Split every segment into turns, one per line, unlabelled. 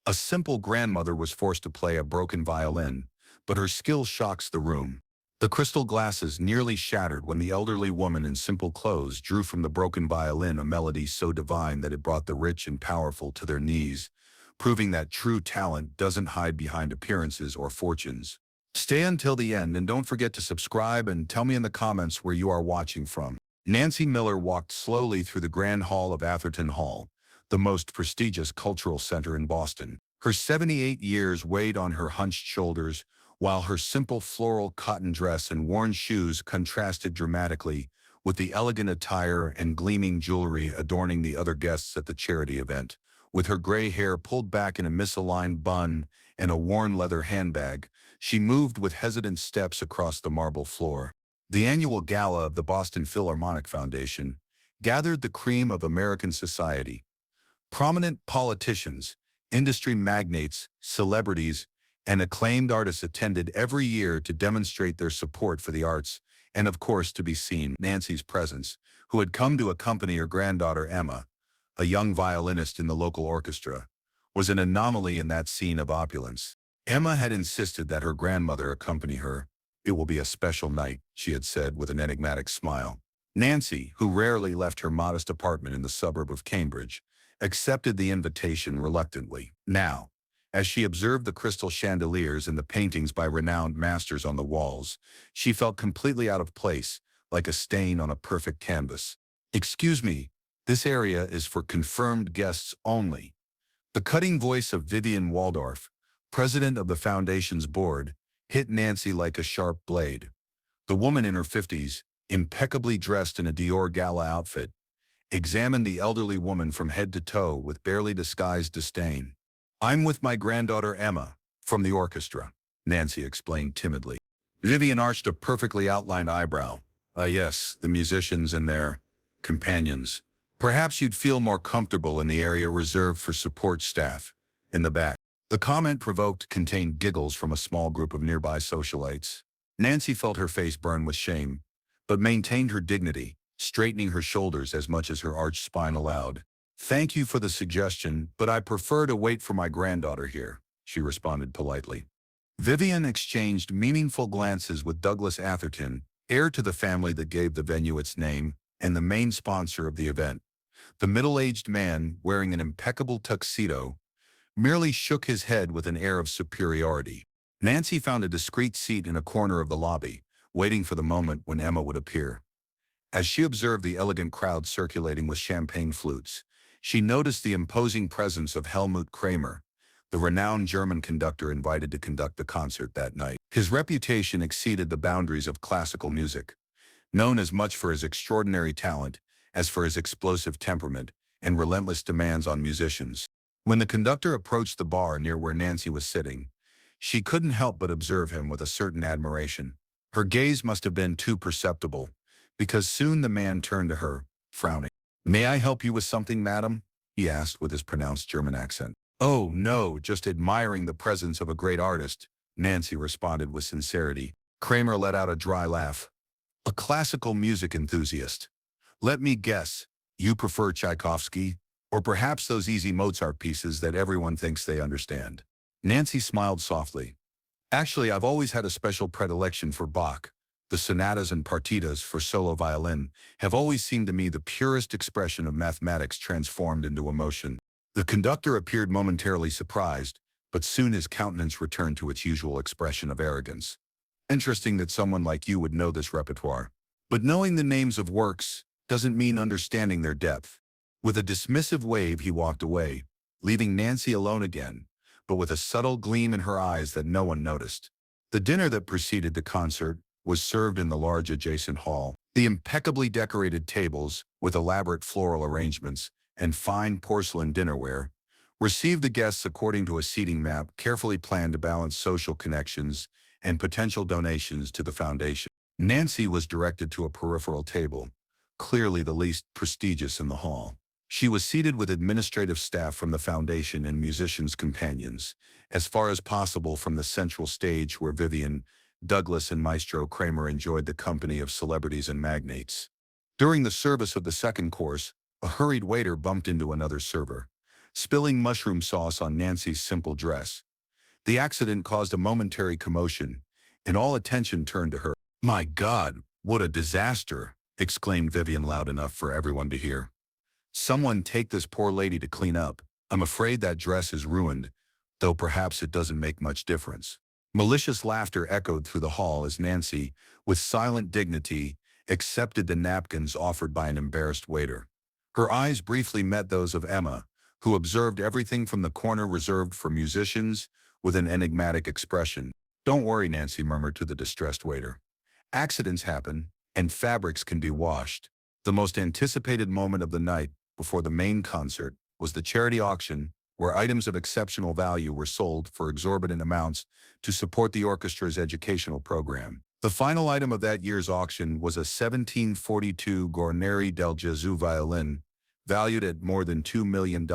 A simple grandmother was forced to play a broken violin, but her skill shocks the room. The crystal glasses nearly shattered when the elderly woman in simple clothes drew from the broken violin a melody so divine that it brought the rich and powerful to their knees, proving that true talent doesn't hide behind appearances or fortunes. Stay until the end and don't forget to subscribe and tell me in the comments where you are watching from. Nancy Miller walked slowly through the Grand Hall of Atherton Hall, the most prestigious cultural center in Boston. Her 78 years weighed on her hunched shoulders, while her simple floral cotton dress and worn shoes contrasted dramatically with the elegant attire and gleaming jewelry adorning the other guests at the charity event. With her gray hair pulled back in a misaligned bun and a worn leather handbag, she moved with hesitant steps across the marble floor. The annual gala of the Boston Philharmonic Foundation gathered the cream of American society. Prominent politicians, industry magnates, celebrities, and acclaimed artists attended every year to demonstrate their support for the arts and, of course, to be seen. Nancy's presence, who had come to accompany her granddaughter Emma, a young violinist in the local orchestra, was an anomaly in that scene of opulence. Emma had insisted that her grandmother accompany her. "It will be a special night," she had said with an enigmatic smile. Nancy, who rarely left her modest apartment in the suburb of Cambridge, accepted the invitation reluctantly. Now, as she observed the crystal chandeliers and the paintings by renowned masters on the walls, she felt completely out of place, like a stain on a perfect canvas. "Excuse me, this area is for confirmed guests only." The cutting voice of Vivian Waldorf, president of the foundation's board, hit Nancy like a sharp blade. The woman in her 50s, impeccably dressed in a Dior gala outfit, examined the elderly woman from head to toe with barely disguised disdain. "I'm with my granddaughter Emma, from the orchestra," Nancy explained timidly. Vivian arched a perfectly outlined eyebrow. Yes, the musicians and their companions. Perhaps you'd feel more comfortable in the area reserved for support staff, in the back." The comment provoked contained giggles from a small group of nearby socialites. Nancy felt her face burn with shame, but maintained her dignity, straightening her shoulders as much as her arched spine allowed. "Thank you for the suggestion, but I prefer to wait for my granddaughter here," she responded politely. Vivian exchanged meaningful glances with Douglas Atherton, heir to the family that gave the venue its name and the main sponsor of the event. The middle-aged man, wearing an impeccable tuxedo, merely shook his head with an air of superiority. Nancy found a discreet seat in a corner of the lobby, waiting for the moment when Emma would appear. As she observed the elegant crowd circulating with champagne flutes, she noticed the imposing presence of Helmut Kramer, the renowned German conductor invited to conduct the concert that night. His reputation exceeded the boundaries of classical music, known as much for his extraordinary talent as for his explosive temperament and relentless demands on musicians. When the conductor approached the bar near where Nancy was sitting, she couldn't help but observe him with a certain admiration. Her gaze must have been too perceptible, because soon the man turned to her, frowning. "May I help you with something, madam?" he asked with his pronounced German accent. "Oh, no, just admiring the presence of a great artist," Nancy responded with sincerity. Kramer let out a dry laugh. "A classical music enthusiast. Let me guess, you prefer Tchaikovsky, or perhaps those easy Mozart pieces that everyone thinks they understand?" Nancy smiled softly. "Actually, I've always had a special predilection for Bach. The sonatas and partitas for solo violin have always seemed to me the purest expression of mathematics transformed into emotion." The conductor appeared momentarily surprised, but soon his countenance returned to its usual expression of arrogance. "Interesting that someone like you would know this repertoire. But knowing the names of works doesn't mean understanding their depth." With a dismissive wave, he walked away, leaving Nancy alone again, but with a subtle gleam in her eyes that no one noticed. The dinner that preceded the concert was served in the large adjacent hall. The impeccably decorated tables, with elaborate floral arrangements and fine porcelain dinnerware, received the guests according to a seating map carefully planned to balance social connections and potential donations to the foundation. Nancy was directed to a peripheral table, clearly the least prestigious in the hall. She was seated with administrative staff from the foundation and musicians' companions, as far as possible from the central stage where Vivian, Douglas, and Maestro Kramer enjoyed the company of celebrities and magnates. During the service of the second course, a hurried waiter bumped into another server, spilling mushroom sauce on Nancy's simple dress. The accident caused a momentary commotion, and all attention turned to her. "My God, what a disaster!" exclaimed Vivian loud enough for everyone to hear. "Someone take this poor lady to clean up. I'm afraid that dress is ruined, though perhaps it doesn't make much difference." Malicious laughter echoed through the hall as Nancy, with silent dignity, accepted the napkins offered by an embarrassed waiter. Her eyes briefly met those of Emma, who observed everything from the corner reserved for musicians with an enigmatic expression. "Don't worry," Nancy murmured to the distressed waiter. "Accidents happen, and fabrics can be washed." The most anticipated moment of the night, before the main concert, was the charity auction, where items of exceptional value were sold for exorbitant amounts to support the orchestra's educational program. The final item of that year's auction was a 1742 Guarneri del Gesù violin, valued at more than $2 million,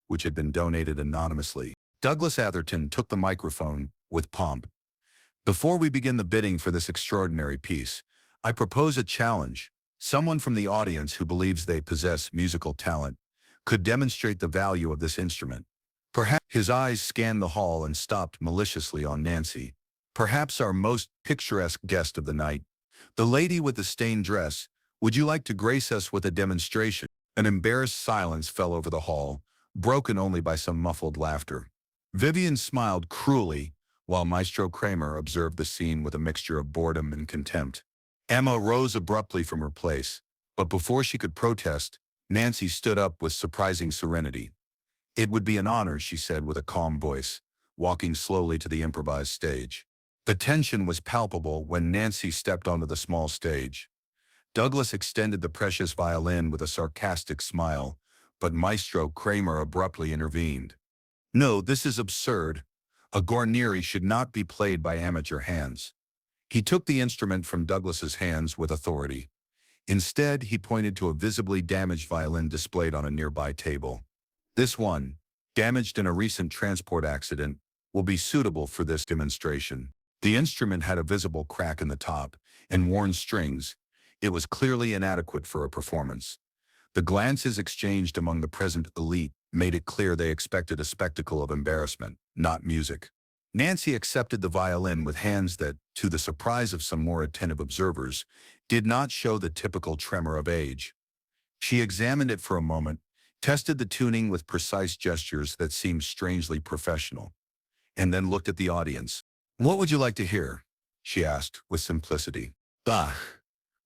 which had been donated anonymously. Douglas Atherton took the microphone with pomp. "Before we begin the bidding for this extraordinary piece, I propose a challenge. Someone from the audience who believes they possess musical talent could demonstrate the value of this instrument." Perhaps his eyes scanned the hall and stopped maliciously on Nancy. "Perhaps our most picturesque guest of the night, the lady with the stained dress, would you like to grace us with a demonstration?" An embarrassed silence fell over the hall, broken only by some muffled laughter. Vivian smiled cruelly, while Maestro Kramer observed the scene with a mixture of boredom and contempt. Emma rose abruptly from her place, but before she could protest, Nancy stood up with surprising serenity. "It would be an honor," she said with a calm voice, walking slowly to the improvised stage. The tension was palpable when Nancy stepped onto the small stage. Douglas extended the precious violin with a sarcastic smile, but Maestro Kramer abruptly intervened. "No, this is absurd. A Guarneri should not be played by amateur hands." He took the instrument from Douglas's hands with authority. Instead, he pointed to a visibly damaged violin displayed on a nearby table. "This one, damaged in a recent transport accident, will be suitable for this demonstration." The instrument had a visible crack in the top and worn strings. It was clearly inadequate for a performance. The glances exchanged among the present elite made it clear they expected a spectacle of embarrassment, not music. Nancy accepted the violin with hands that, to the surprise of some more attentive observers, did not show the typical tremor of age. She examined it for a moment, tested the tuning with precise gestures that seemed strangely professional, and then looked at the audience. "What would you like to hear?" she asked with simplicity. "Bah,"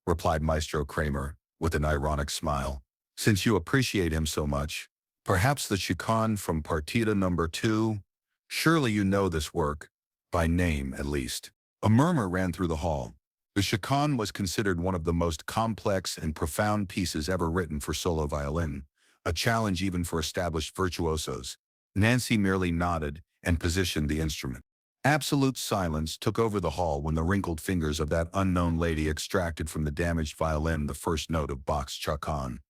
replied Maestro Kramer with an ironic smile. "Since you appreciate him so much, perhaps the Chaconne from Partita No. 2? Surely you know this work, by name at least." A murmur ran through the hall. The Chaconne was considered one of the most complex and profound pieces ever written for solo violin, a challenge even for established virtuosos. Nancy merely nodded and positioned the instrument. Absolute silence took over the hall when the wrinkled fingers of that unknown lady extracted from the damaged violin the first note of Bach's Chaconne.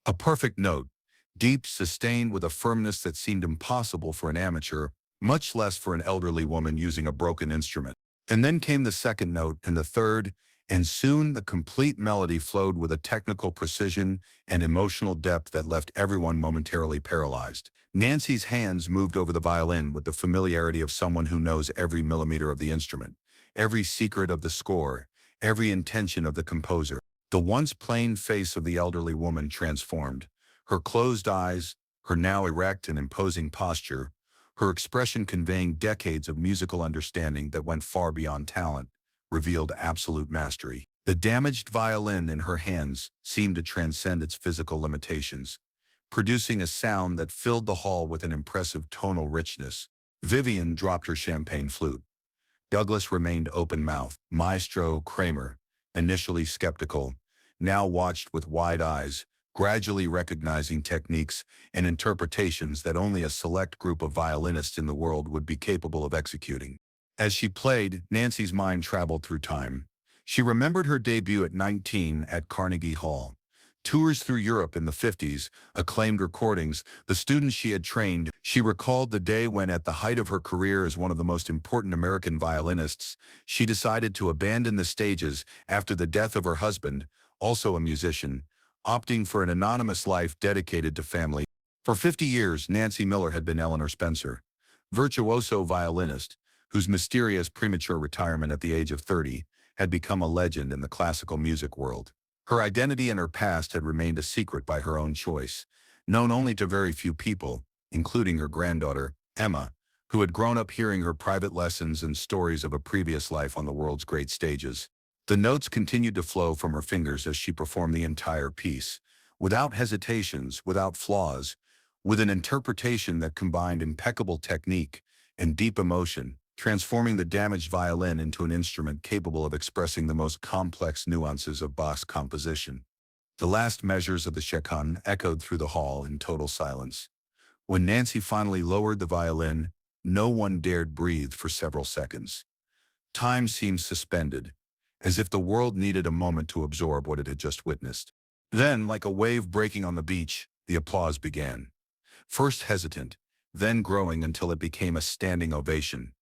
A perfect note, deep, sustained with a firmness that seemed impossible for an amateur, much less for an elderly woman using a broken instrument. And then came the second note and the third, and soon the complete melody flowed with a technical precision and emotional depth that left everyone momentarily paralyzed. Nancy's hands moved over the violin with the familiarity of someone who knows every millimeter of the instrument, every secret of the score, every intention of the composer. The once plain face of the elderly woman transformed. Her closed eyes, her now erect and imposing posture, her expression conveying decades of musical understanding that went far beyond talent, revealed absolute mastery. The damaged violin in her hands seemed to transcend its physical limitations, producing a sound that filled the hall with an impressive tonal richness. Vivian dropped her champagne flute. Douglas remained open-mouthed. Maestro Kramer, initially skeptical, now watched with wide eyes, gradually recognizing techniques and interpretations that only a select group of violinists in the world would be capable of executing. As she played, Nancy's mind traveled through time. She remembered her debut at 19 at Carnegie Hall, tours through Europe in the 50s, acclaimed recordings, the students she had trained. She recalled the day when, at the height of her career as one of the most important American violinists, she decided to abandon the stages after the death of her husband, also a musician, opting for an anonymous life dedicated to family. For 50 years, Nancy Miller had been Eleanor Spencer, virtuoso violinist, whose mysterious premature retirement at the age of 30 had become a legend in the classical music world. Her identity and her past had remained a secret by her own choice, known only to very few people, including her granddaughter, Emma, who had grown up hearing her private lessons and stories of a previous life on the world's great stages. The notes continued to flow from her fingers as she performed the entire piece, without hesitations, without flaws, with an interpretation that combined impeccable technique and deep emotion, transforming the damaged violin into an instrument capable of expressing the most complex nuances of Bach's composition. The last measures of the chaconne echoed through the hall in total silence. When Nancy finally lowered the violin, no one dared breathe for several seconds. Time seemed suspended, as if the world needed a moment to absorb what it had just witnessed. Then, like a wave breaking on the beach, the applause began. First hesitant, then growing until it became a standing ovation.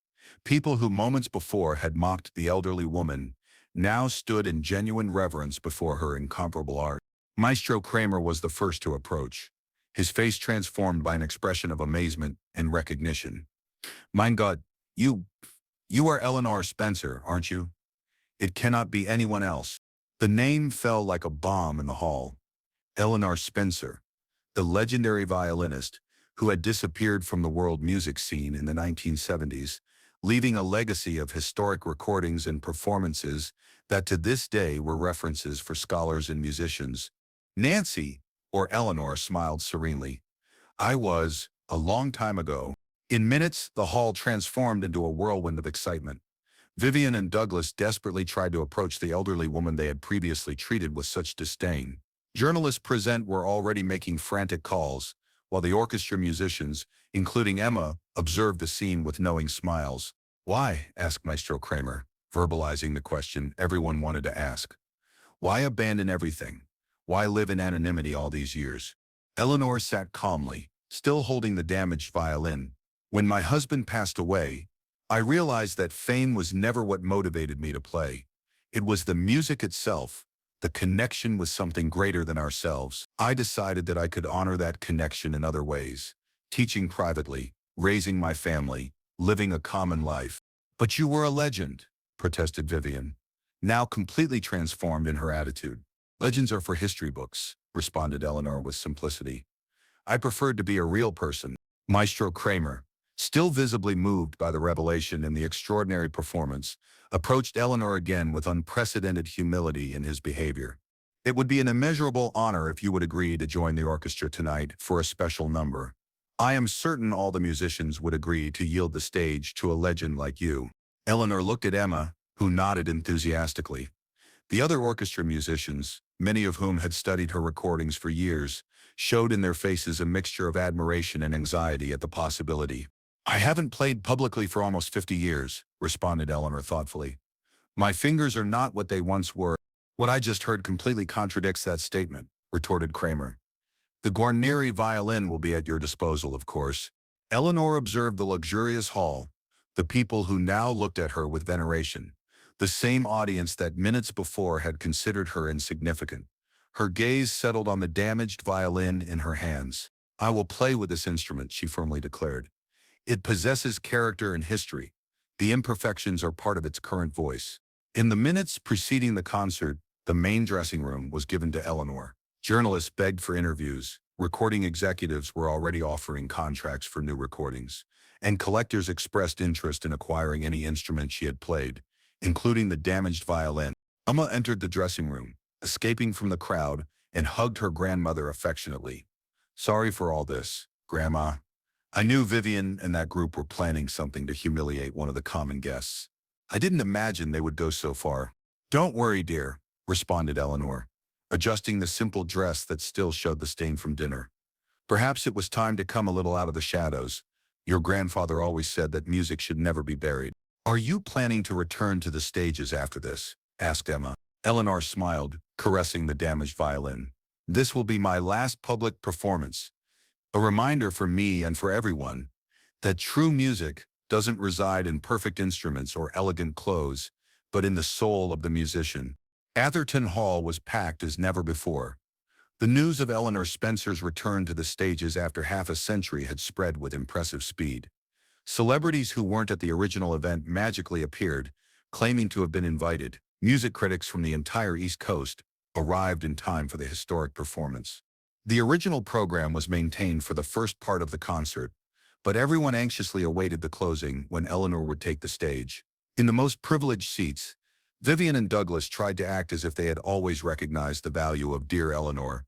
People who moments before had mocked the elderly woman now stood in genuine reverence before her incomparable art. Maestro Kramer was the first to approach, his face transformed by an expression of amazement and recognition. "Mein Gott, you are Eleanor Spencer, aren't you? It cannot be anyone else." The name fell like a bomb in the hall. Eleanor Spencer, the legendary violinist who had disappeared from the world music scene in the 1970s, leaving a legacy of historic recordings and performances that to this day were references for scholars and musicians. Nancy, or Eleanor, smiled serenely. "I was, a long time ago." In minutes, the hall transformed into a whirlwind of excitement. Vivian and Douglas desperately tried to approach the elderly woman they had previously treated with such disdain. Journalists present were already making frantic calls, while the orchestra musicians, including Emma, observed the scene with knowing smiles. "Why?" asked Maestro Kramer, verbalizing the question everyone wanted to ask. "Why abandon everything? Why live in anonymity all these years?" Eleanor sat calmly, still holding the damaged violin. "When my husband passed away, I realized that fame was never what motivated me to play. It was the music itself, the connection with something greater than ourselves. I decided that I could honor that connection in other ways, teaching privately, raising my family, living a common life." "But you were a legend," protested Vivian, now completely transformed in her attitude. "Legends are for history books," responded Eleanor with simplicity. "I preferred to be a real person." Maestro Kramer, still visibly moved by the revelation and the extraordinary performance, approached Eleanor again with unprecedented humility in his behavior. "It would be an immeasurable honor if you would agree to join the orchestra tonight for a special number. I am certain all the musicians would agree to yield the stage to a legend like you." Eleanor looked at Emma, who nodded enthusiastically. The other orchestra musicians, many of whom had studied her recordings for years, showed in their faces a mixture of admiration and anxiety at the possibility. "I haven't played publicly for almost 50 years, responded Eleanor thoughtfully. "My fingers are not what they once were." "What I just heard completely contradicts that statement," retorted Kramer. "The Guarneri violin will be at your disposal, of course." Eleanor observed the luxurious hall, the people who now looked at her with veneration, the same audience that minutes before had considered her insignificant. Her gaze settled on the damaged violin in her hands. "I will play with this instrument," she firmly declared. "It possesses character and history. The imperfections are part of its current voice." In the minutes preceding the concert, the main dressing room was given to Eleanor. Journalists begged for interviews, recording executives were already offering contracts for new recordings, and collectors expressed interest in acquiring any instrument she had played, including the damaged violin. Emma entered the dressing room, escaping from the crowd, and hugged her grandmother affectionately. "Sorry for all this, Grandma. I knew Vivian and that group were planning something to humiliate one of the common guests. I didn't imagine they would go so far." "Don't worry, dear," responded Eleanor, adjusting the simple dress that still showed the stain from dinner. "Perhaps it was time to come a little out of the shadows. Your grandfather always said that music should never be buried." "Are you planning to return to the stages after this?" asked Emma. Eleanor smiled, caressing the damaged violin. "This will be my last public performance. A reminder for me and for everyone that true music doesn't reside in perfect instruments or elegant clothes, but in the soul of the musician." Atherton Hall was packed as never before. The news of Eleanor Spencer's return to the stages after half a century had spread with impressive speed. Celebrities who weren't at the original event magically appeared, claiming to have been invited. Music critics from the entire East Coast arrived in time for the historic performance. The original program was maintained for the first part of the concert, but everyone anxiously awaited the closing when Eleanor would take the stage. In the most privileged seats, Vivian and Douglas tried to act as if they had always recognized the value of Dear Eleanor,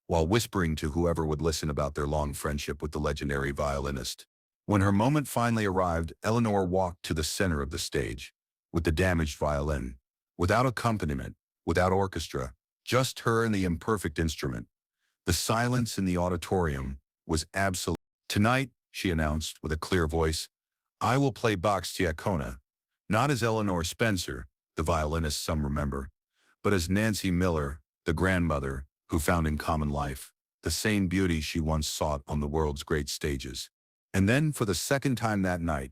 while whispering to whoever would listen about their long friendship with the legendary violinist. When her moment finally arrived, Eleanor walked to the center of the stage, with the damaged violin, without accompaniment, without orchestra, just her and the imperfect instrument. The silence in the auditorium was absolute. Tonight, she announced with a clear voice, I will play Bach's Diacona, not as Eleanor Spencer, the violinist some remember, but as Nancy Miller, the grandmother, who found in common life the same beauty she once sought on the world's great stages. And then, for the second time that night,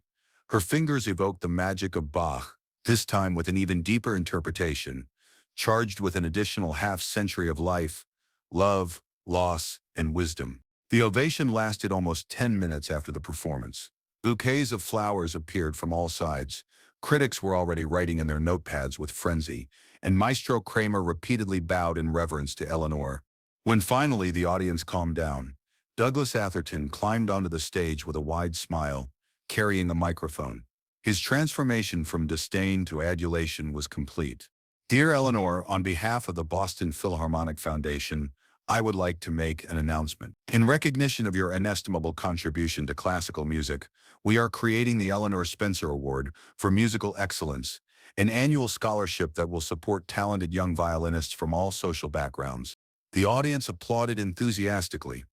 her fingers evoked the magic of Bach, this time with an even deeper interpretation, charged with an additional half-century of life, love, loss, and wisdom. The ovation lasted almost 10 minutes after the performance. Bouquets of flowers appeared from all sides. Critics were already writing in their notepads with frenzy, and Maestro Kramer repeatedly bowed in reverence to Eleanor. When finally the audience calmed down, Douglas Atherton climbed onto the stage with a wide smile, carrying a microphone. His transformation from disdain to adulation was complete. Dear Eleanor, on behalf of the Boston Philharmonic Foundation, I would like to make an announcement. In recognition of your inestimable contribution to classical music, we are creating the Eleanor Spencer Award for Musical Excellence, an annual scholarship that will support talented young violinists from all social backgrounds. The audience applauded enthusiastically.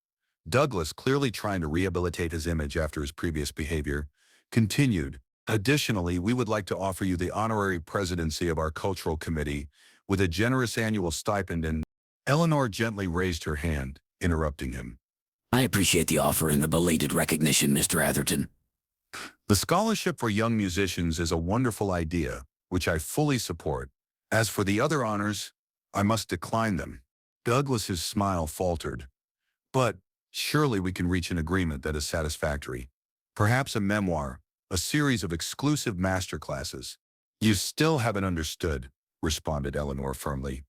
Douglas, clearly trying to rehabilitate his image after his previous behavior, continued, additionally, we would like to offer you the honorary presidency of our cultural committee with a generous annual stipend and Eleanor gently raised her hand, interrupting him.
I appreciate the offer and the belated recognition, Mr. Atherton.
The scholarship for young musicians is a wonderful idea, which I fully support. As for the other honors, I must decline them. Douglas's smile faltered. But surely we can reach an agreement that is satisfactory. Perhaps a memoir, a series of exclusive masterclasses. You still haven't understood, responded Eleanor firmly.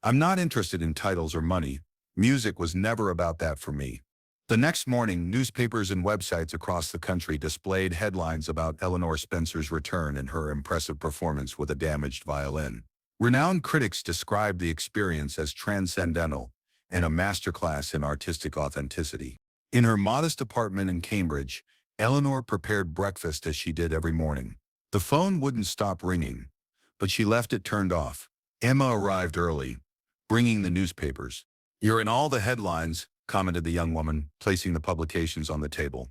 I'm not interested in titles or money. Music was never about that for me. The next morning, newspapers and websites across the country displayed headlines about Eleanor Spencer's return and her impressive performance with a damaged violin. Renowned critics described the experience as transcendental and a masterclass in artistic authenticity. In her modest apartment in Cambridge, Eleanor prepared breakfast as she did every morning. The phone wouldn't stop ringing, but she left it turned off. Emma arrived early, bringing the newspapers. You're in all the headlines, commented the young woman, placing the publications on the table.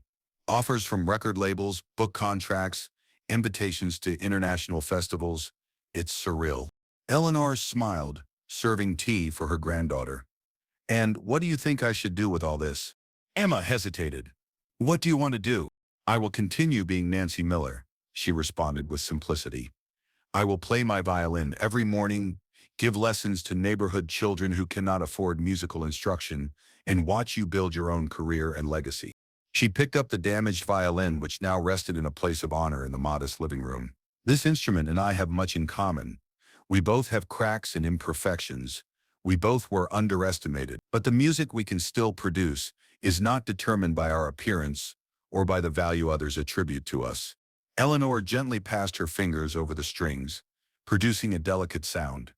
Offers from record labels, book contracts, invitations to international festivals. It's surreal. Eleanor smiled, serving tea for her granddaughter. And what do you think I should do with all this? Emma hesitated. What do you want to do? I will continue being Nancy Miller, she responded with simplicity. I will play my violin every morning, give lessons to neighborhood children who cannot afford musical instruction, and watch you build your own career and legacy. She picked up the damaged violin, which now rested in a place of honor in the modest living room. This instrument and I have much in common. We both have cracks and imperfections. We both were underestimated, but the music we can still produce is not determined by our appearance or by the value others attribute to us. Eleanor gently passed her fingers over the strings, producing a delicate sound.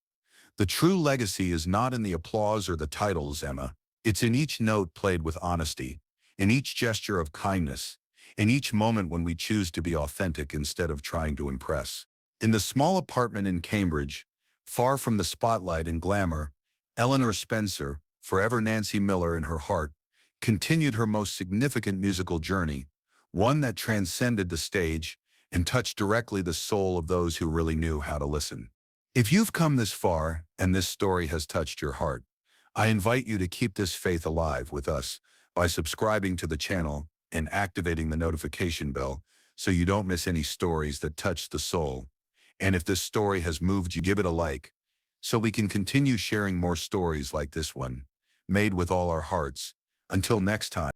The true legacy is not in the applause or the titles, Emma. It's in each note played with honesty, in each gesture of kindness, in each moment when we choose to be authentic instead of trying to impress. In the small apartment in Cambridge, far from the spotlight and glamour, Eleanor Spencer, forever Nancy Miller in her heart, continued her most significant musical journey, one that transcended the stage and touched directly the soul of those who really knew how to listen. If you've come this far and this story has touched your heart, I invite you to keep this faith alive with us by subscribing to the channel and activating the notification bell so you don't miss any stories that touch the soul. And if this story has moved you, give it a like so we can continue sharing more stories like this one. made with all our hearts. Until next time.